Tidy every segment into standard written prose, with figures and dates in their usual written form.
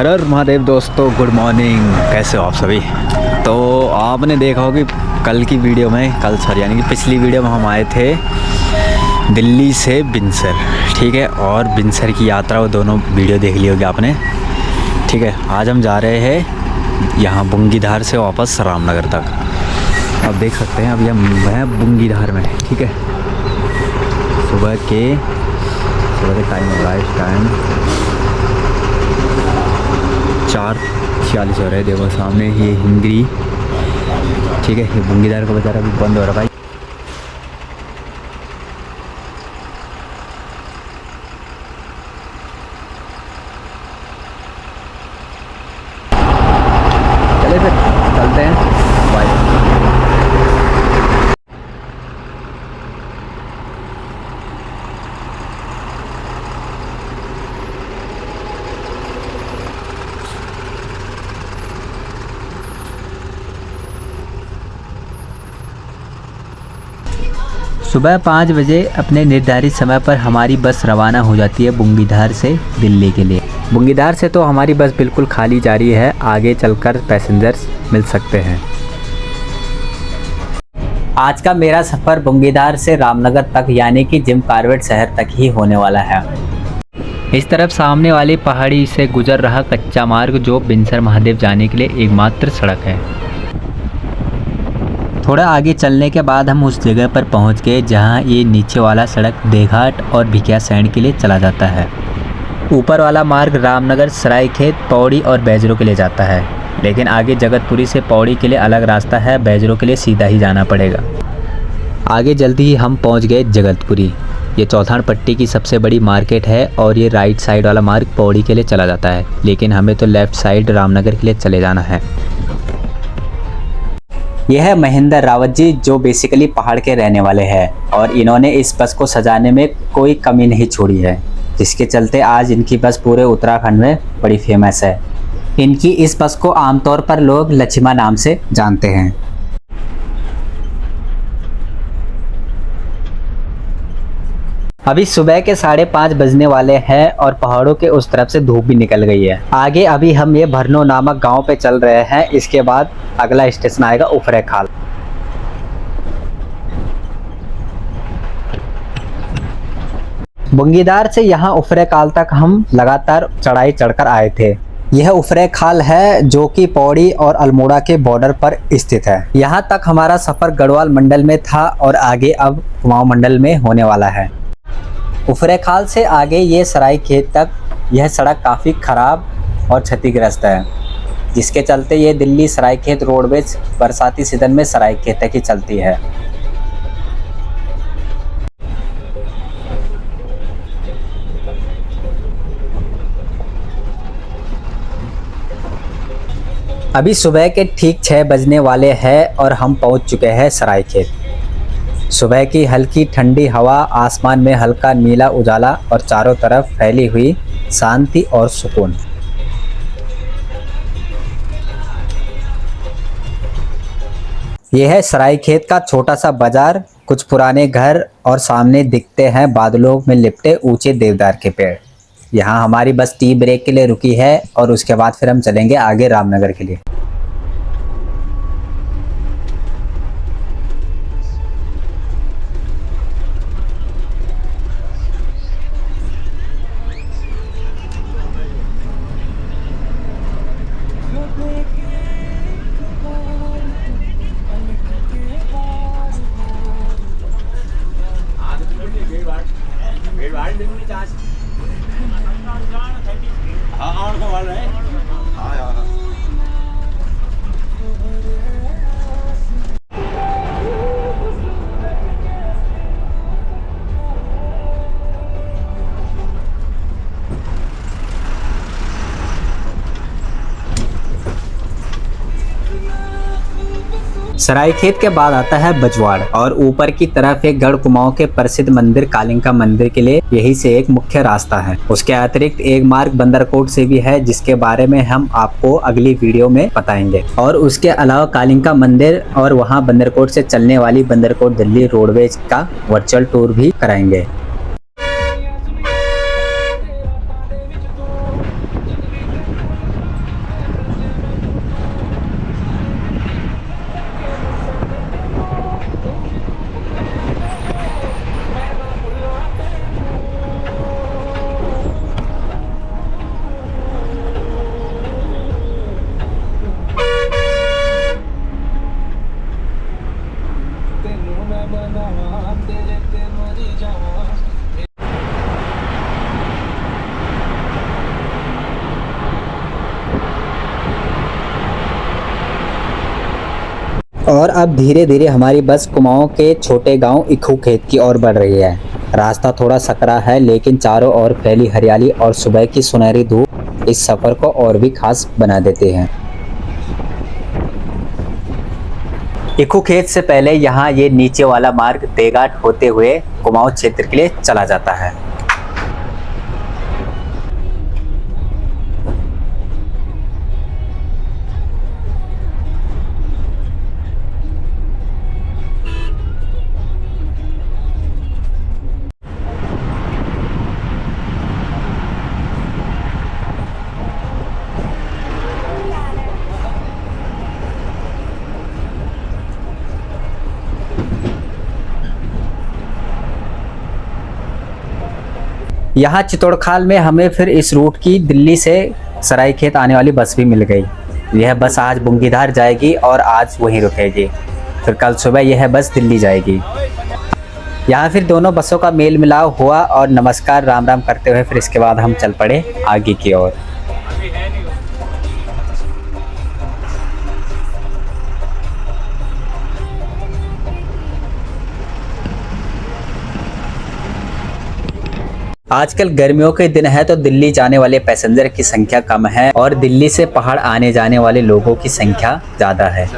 हर हर महादेव दोस्तों, good morning. कैसे हो आप सभी? तो आपने देखा होगा कि कल की वीडियो में, यानी कि पिछली वीडियो में हम आए थे दिल्ली से बिनसर, ठीक है। और बिनसर की यात्रा, वो दोनों वीडियो देख ली होगी आपने, ठीक है। आज हम जा रहे हैं यहाँ बुंगीधार से वापस रामनगर तक। अब देख सकते हैं अभी हम हैं बुंगीधार में, ठीक है। सुबह के टाइम हो रहा है, इस टाइम 4:46 हो रहे हैं। देखो सामने ये हिंगरी, ठीक है। ये बुंगीधार का बाज़ार अभी बंद हो रहा है भाई। चले फिर चलते हैं, बाय। सुबह 5 बजे अपने निर्धारित समय पर हमारी बस रवाना हो जाती है बुंगीधार से दिल्ली के लिए। बुंगीधार से तो हमारी बस बिल्कुल खाली जा रही है, आगे चलकर पैसेंजर्स मिल सकते हैं। आज का मेरा सफ़र बुंगीधार से रामनगर तक यानी कि जिम कॉर्बेट शहर तक ही होने वाला है। इस तरफ सामने वाली पहाड़ी से गुजर रहा कच्चा मार्ग जो बिनसर महादेव जाने के लिए एकमात्र सड़क है। थोड़ा आगे चलने के बाद हम उस जगह पर पहुंच गए जहां ये नीचे वाला सड़क देघाट और भिकियासैंण के लिए चला जाता है। ऊपर वाला मार्ग रामनगर, सरायखेत, पौड़ी और बैजरों के लिए जाता है, लेकिन आगे जगतपुरी से पौड़ी के लिए अलग रास्ता है, बैजरों के लिए सीधा ही जाना पड़ेगा। आगे जल्दी ही हम पहुंच गए जगतपुरी। ये चौथान पट्टी की सबसे बड़ी मार्केट है और ये राइट साइड वाला मार्ग पौड़ी के लिए चला जाता है, लेकिन हमें तो लेफ़्ट साइड रामनगर के लिए चले जाना है। यह है महेंद्र रावत जी, जो बेसिकली पहाड़ के रहने वाले हैं और इन्होंने इस बस को सजाने में कोई कमी नहीं छोड़ी है, जिसके चलते आज इनकी बस पूरे उत्तराखंड में बड़ी फेमस है। इनकी इस बस को आमतौर पर लोग लक्ष्मा नाम से जानते हैं। अभी सुबह के 5:30 बजने वाले हैं और पहाड़ों के उस तरफ से धूप भी निकल गई है। आगे अभी हम ये भरनो नामक गांव पे चल रहे हैं। इसके बाद अगला स्टेशन आएगा उफरैंखाल। बुंगीधार से यहाँ उफरैंखाल तक हम लगातार चढ़ाई चढ़कर आए थे। यह उफरैंखाल है जो कि पौड़ी और अल्मोड़ा के बॉर्डर पर स्थित है। यहाँ तक हमारा सफर गढ़वाल मंडल में था और आगे अब कुमाऊं मंडल में होने वाला है। उफरैंखाल से आगे ये सरायखेत तक यह सड़क काफ़ी ख़राब और क्षतिग्रस्त है, जिसके चलते ये दिल्ली सरायखेत रोडवेज बरसाती सीजन में सरायखेत तक ही चलती है। अभी सुबह के ठीक 6 बजने वाले हैं और हम पहुंच चुके हैं सरायखेत। सुबह की हल्की ठंडी हवा, आसमान में हल्का नीला उजाला और चारों तरफ फैली हुई शांति और सुकून। यह है सरायखेत का छोटा सा बाजार, कुछ पुराने घर और सामने दिखते हैं बादलों में लिपटे ऊंचे देवदार के पेड़। यहाँ हमारी बस टी ब्रेक के लिए रुकी है और उसके बाद फिर हम चलेंगे आगे रामनगर के लिए। सरायखेत के बाद आता है बजवाड़ और ऊपर की तरफ एक गढ़ कुमाऊं के प्रसिद्ध मंदिर कालिका मंदिर के लिए यही से एक मुख्य रास्ता है। उसके अतिरिक्त एक मार्ग बंदरकोट से भी है, जिसके बारे में हम आपको अगली वीडियो में बताएंगे। और उसके अलावा कालिका मंदिर और वहां बंदरकोट से चलने वाली बंदरकोट दिल्ली रोडवेज का वर्चुअल टूर भी कराएंगे। और अब धीरे धीरे हमारी बस कुमाऊं के छोटे गांव इक्खू खेत की ओर बढ़ रही है। रास्ता थोड़ा सकरा है, लेकिन चारों ओर फैली हरियाली और सुबह की सुनहरी धूप इस सफ़र को और भी खास बना देते हैं। इक्खू खेत से पहले यहाँ ये नीचे वाला मार्ग देघाट होते हुए कुमाऊं क्षेत्र के लिए चला जाता है। यहाँ चितौड़खाल में हमें फिर इस रूट की दिल्ली से सरायखेत आने वाली बस भी मिल गई। यह बस आज बुंगीधार जाएगी और आज वहीं रुकेगी। फिर कल सुबह यह बस दिल्ली जाएगी। यहाँ फिर दोनों बसों का मेल मिलाप हुआ और नमस्कार राम राम करते हुए फिर इसके बाद हम चल पड़े आगे की ओर। आजकल गर्मियों के दिन है तो दिल्ली जाने वाले पैसेंजर की संख्या कम है और दिल्ली से पहाड़ आने जाने वाले लोगों की संख्या ज़्यादा है।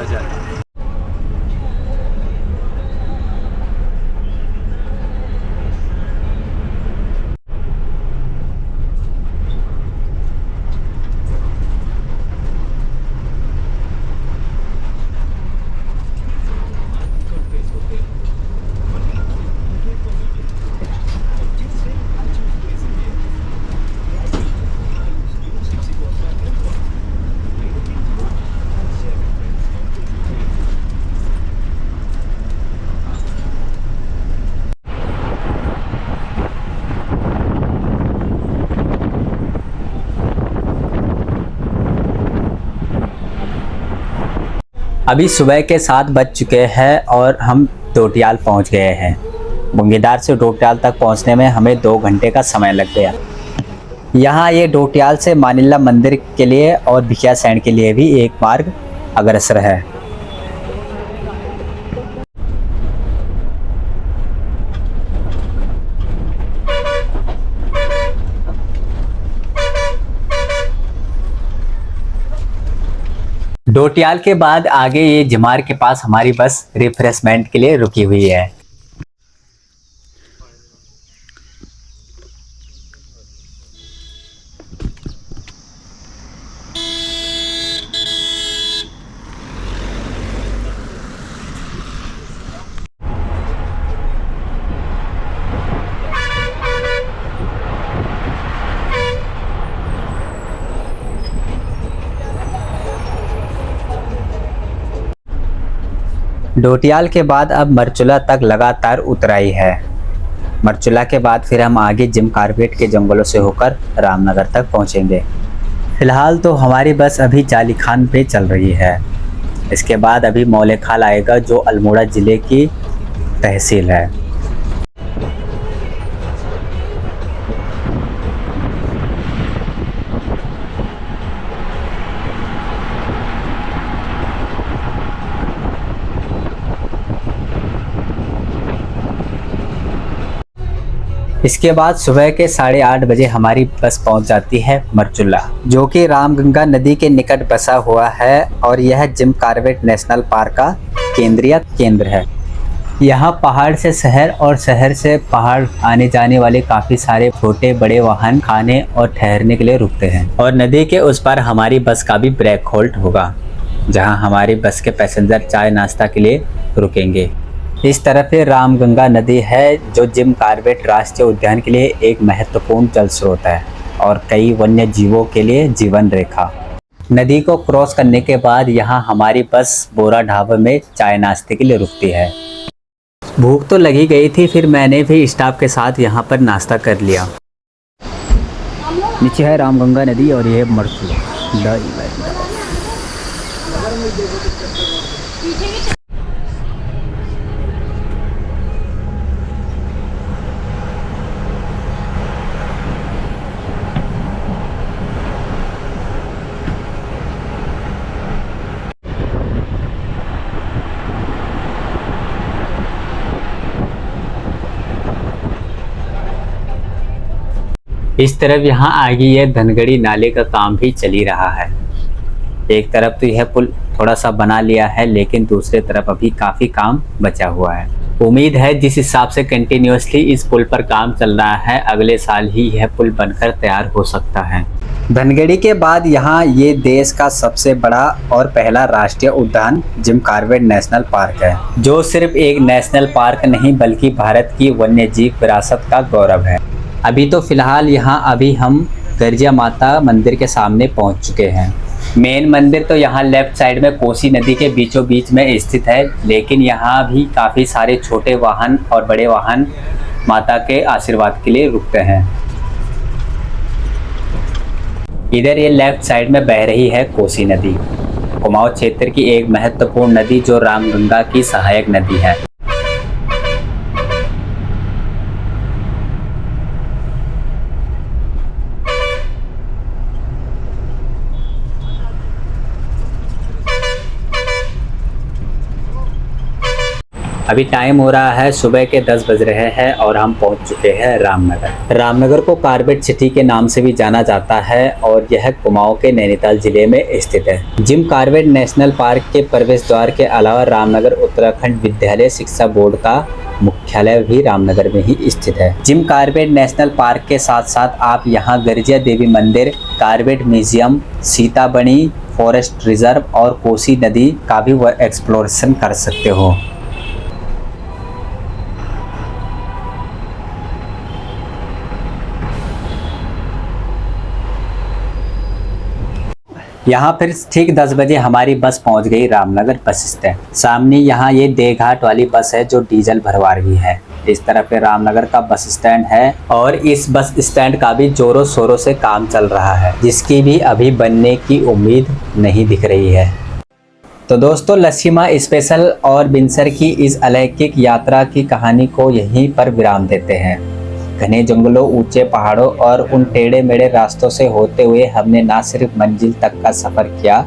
अभी सुबह के 7 बज चुके हैं और हम डोटियाल पहुंच गए हैं। बुंगीधार से डोटियाल तक पहुंचने में हमें 2 घंटे का समय लग गया। यहाँ ये डोटियाल से मानिल्ला मंदिर के लिए और भिकिया सैंड के लिए भी एक मार्ग अग्रसर है। डोटियाल के बाद आगे ये जिमार के पास हमारी बस रिफ्रेशमेंट के लिए रुकी हुई है। डोटियाल के बाद अब मरचुला तक लगातार उतराई है। मरचुला के बाद फिर हम आगे जिम कार्बेट के जंगलों से होकर रामनगर तक पहुंचेंगे। फिलहाल तो हमारी बस अभी जाली खान पे चल रही है। इसके बाद अभी मौलेखाल आएगा जो अल्मोड़ा ज़िले की तहसील है। इसके बाद सुबह के 8:30 बजे हमारी बस पहुंच जाती है मरचुला, जो कि रामगंगा नदी के निकट बसा हुआ है और यह जिम कार्बेट नेशनल पार्क का केंद्रीय केंद्र है। यहाँ पहाड़ से शहर और शहर से पहाड़ आने जाने वाले काफ़ी सारे छोटे बड़े वाहन खाने और ठहरने के लिए रुकते हैं। और नदी के उस पार हमारी बस का भी ब्रेक होल्ड होगा, जहाँ हमारी बस के पैसेंजर चाय नाश्ता के लिए रुकेंगे। इस तरफ रामगंगा नदी है जो जिम कार्बेट राष्ट्रीय उद्यान के लिए एक महत्वपूर्ण जल स्रोत है और कई वन्य जीवों के लिए जीवन रेखा। नदी को क्रॉस करने के बाद यहाँ हमारी बस बोरा ढाबे में चाय नाश्ते के लिए रुकती है। भूख तो लगी गई थी, फिर मैंने भी स्टाफ के साथ यहाँ पर नाश्ता कर लिया। नीचे है रामगंगा नदी और ये मरचुला। इस तरफ यहाँ आगे ये धनगढ़ी नाले का काम भी चल ही रहा है। एक तरफ तो यह पुल थोड़ा सा बना लिया है, लेकिन दूसरे तरफ अभी काफ़ी काम बचा हुआ है। उम्मीद है जिस हिसाब से कंटिन्यूअसली इस पुल पर काम चल रहा है, अगले साल ही यह पुल बनकर तैयार हो सकता है। धनगढ़ी के बाद यहाँ ये देश का सबसे बड़ा और पहला राष्ट्रीय उद्यान जिम कॉर्बेट नेशनल पार्क है, जो सिर्फ एक नेशनल पार्क नहीं बल्कि भारत की वन्य जीव विरासत का गौरव है। अभी तो फिलहाल यहाँ हम गर्जिया माता मंदिर के सामने पहुँच चुके हैं। मेन मंदिर तो यहाँ लेफ्ट साइड में कोसी नदी के बीचों बीच में स्थित है, लेकिन यहाँ भी काफ़ी सारे छोटे वाहन और बड़े वाहन माता के आशीर्वाद के लिए रुकते हैं। इधर ये लेफ्ट साइड में बह रही है कोसी नदी, कुमाऊं क्षेत्र की एक महत्वपूर्ण नदी जो रामगंगा की सहायक नदी है। अभी टाइम हो रहा है सुबह के 10 बज रहे हैं और हम पहुंच चुके हैं रामनगर। रामनगर को कॉर्बेट सिटी के नाम से भी जाना जाता है और यह कुमाऊं के नैनीताल जिले में स्थित है। जिम कॉर्बेट नेशनल पार्क के प्रवेश द्वार के अलावा रामनगर उत्तराखंड विद्यालय शिक्षा बोर्ड का मुख्यालय भी रामनगर में ही स्थित है। जिम कॉर्बेट नेशनल पार्क के साथ साथ आप यहाँ गर्जिया देवी मंदिर, Corbett museum, Sitabani forest reserve और कोसी नदी का भी एक्सप्लोरेशन कर सकते हो। यहाँ फिर ठीक 10 बजे हमारी बस पहुँच गई रामनगर बस स्टैंड। सामने यहाँ ये देघाट वाली बस है जो डीजल भरवा रही है। इस तरफ पे रामनगर का बस स्टैंड है और इस बस स्टैंड का भी जोरों शोरों से काम चल रहा है, जिसकी भी अभी बनने की उम्मीद नहीं दिख रही है। तो दोस्तों, लसीमा स्पेशल और बिनसर की इस अलौकिक यात्रा की कहानी को यहीं पर विराम देते हैं। घने जंगलों, ऊंचे पहाड़ों और उन टेढ़े मेढ़े रास्तों से होते हुए हमने न सिर्फ मंजिल तक का सफर किया,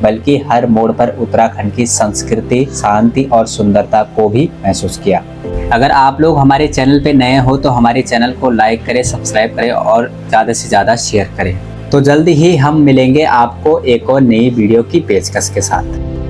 बल्कि हर मोड़ पर उत्तराखंड की संस्कृति, शांति और सुंदरता को भी महसूस किया। अगर आप लोग हमारे चैनल पे नए हो तो हमारे चैनल को लाइक करें, सब्सक्राइब करें और ज़्यादा से ज़्यादा शेयर करें। तो जल्दी ही हम मिलेंगे आपको एक और नई वीडियो की पेशकश के साथ।